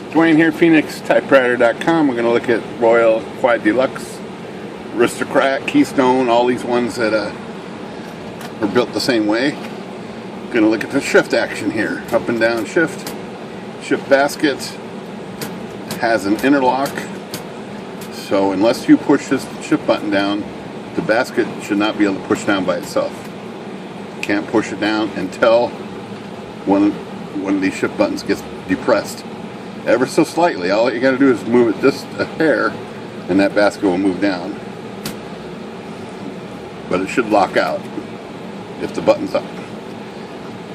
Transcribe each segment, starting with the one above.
Dwayne here, PhoenixTypewriter.com. We're going to look at Royal, Quad Deluxe, Aristocrat, Keystone, all these ones that are built the same way. Going to look at the shift action here. Up and down shift. Shift basket has an interlock. So unless you push this shift button down, the basket should not be able to push down by itself. You can't push it down until one of these shift buttons gets depressed. Ever so slightly. All you got to do is move it just a hair and that basket will move down. But it should lock out if the button's up.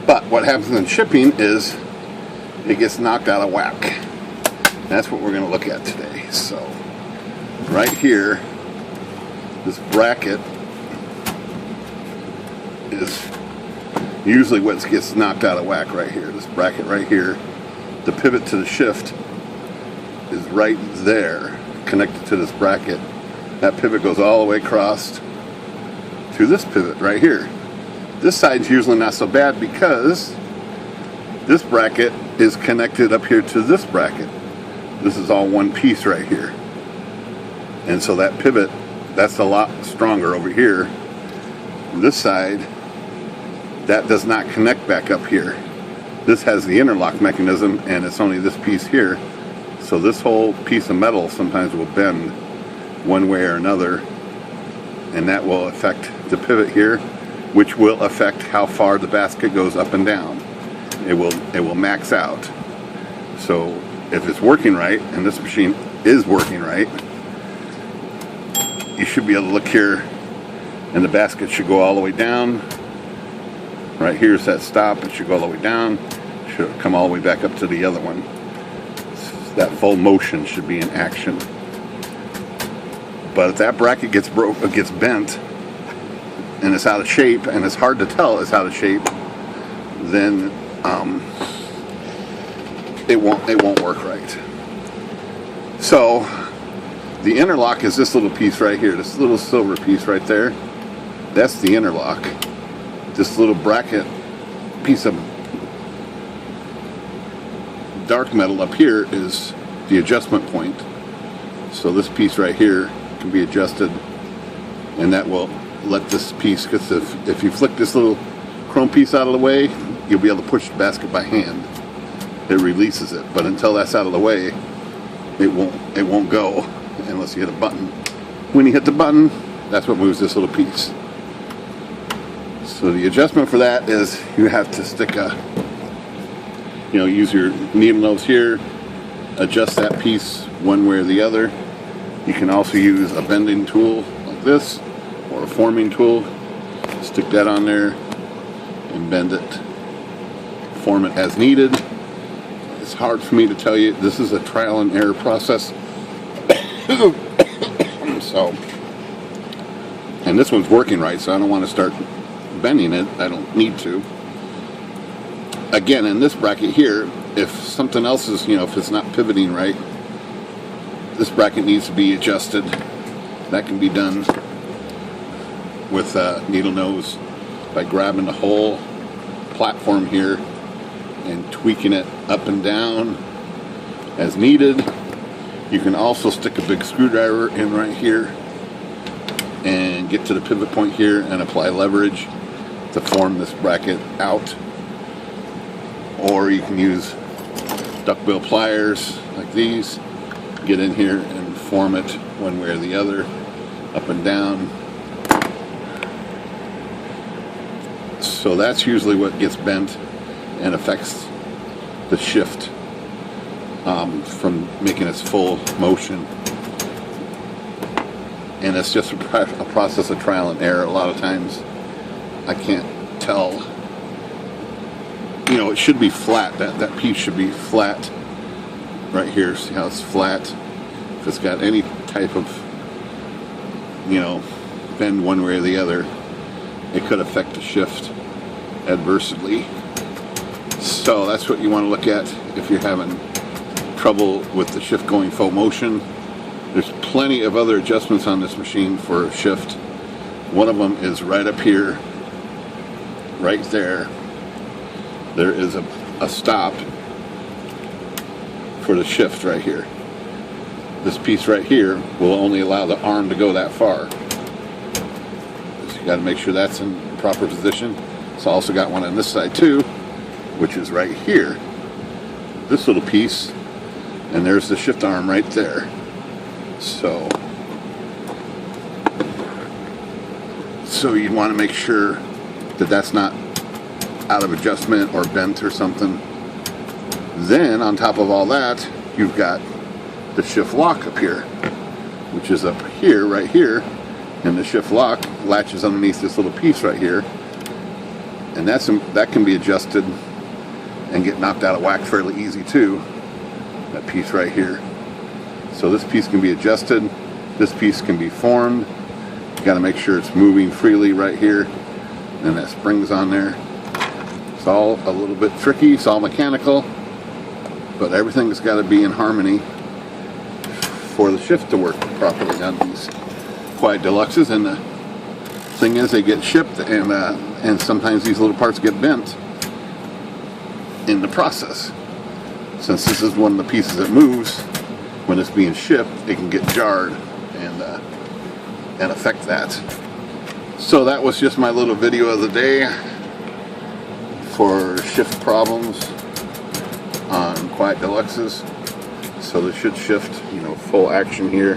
But what happens in shipping is it gets knocked out of whack. That's what we're going to look at today. So right here, this bracket is usually what gets knocked out of whack right here. This bracket right here. The pivot to the shift is right there, connected to this bracket. That pivot goes all the way across to this pivot right here. This side's usually not so bad because this bracket is connected up here to this bracket. This is all one piece right here. And so that pivot, that's a lot stronger over here. This side, that does not connect back up here. This has the interlock mechanism, and it's only this piece here. So this whole piece of metal sometimes will bend one way or another, and that will affect the pivot here, which will affect how far the basket goes up and down. It will max out. So if it's working right, and this machine is working right, you should be able to look here, and the basket should go all the way down. Right here's that stop. It should go all the way down. Should come all the way back up to the other one. That full motion should be in action. But if that bracket gets bent, and it's out of shape, and it's hard to tell it's out of shape, then it won't work right. So the interlock is this little piece right here. This little silver piece right there. That's the interlock. This little bracket piece of dark metal up here is the adjustment point. So this piece right here can be adjusted, and that will let this piece, because if you flick this little chrome piece out of the way, you'll be able to push the basket by hand. It releases it, but until that's out of the way, it won't go unless you hit a button. When you hit the button, that's what moves this little piece. So the adjustment for that is you have to stick use your needle nose here, adjust that piece one way or the other. You can also use a bending tool like this, or a forming tool. Stick that on there and bend it, form it as needed. It's hard for me to tell you. This is a trial and error process. And this one's working right, so I don't want to start bending it. I don't need to. Again, in this bracket here, if something else is, if it's not pivoting right, this bracket needs to be adjusted. That can be done with needle nose by grabbing the whole platform here and tweaking it up and down as needed. You can also stick a big screwdriver in right here and get to the pivot point here and apply leverage to form this bracket out. Or you can use duckbill pliers like these, get in here and form it one way or the other, up and down. So that's usually what gets bent and affects the shift from making its full motion. And it's just a process of trial and error. A lot of times I can't tell. It should be flat. That piece should be flat right here. See how it's flat? If it's got any type of bend one way or the other, it could affect the shift adversely. So that's what you want to look at if you're having trouble with the shift going full motion. There's plenty of other adjustments on this machine for shift. One of them is right up here, right there. There is a stop for the shift right here. This piece right here will only allow the arm to go that far. So you got to make sure that's in proper position. It's also got one on this side too, which is right here. This little piece, and there's the shift arm right there. So you want to make sure that that's not out of adjustment or bent or something. Then on top of all that, you've got the shift lock up here, which is up here, right here, and the shift lock latches underneath this little piece right here, and that can be adjusted and get knocked out of whack fairly easy too. That piece right here. So this piece can be adjusted. This piece can be formed. You got to make sure it's moving freely right here, and that spring's on there. It's all a little bit tricky. It's all mechanical, but everything's got to be in harmony for the shift to work properly on these Quiet Deluxes. And the thing is, they get shipped, and sometimes these little parts get bent in the process. Since this is one of the pieces that moves when it's being shipped, it can get jarred and affect that. So that was just my little video of the day for shift problems on Quiet Deluxes. So they should shift, full action here,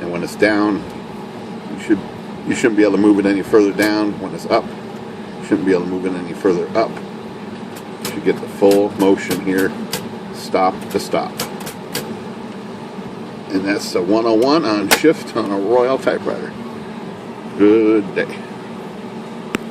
and when it's down, you shouldn't be able to move it any further down. When it's up, you shouldn't be able to move it any further up. You should get the full motion here, stop to stop. And that's the 101 on shift on a Royal typewriter. Good day.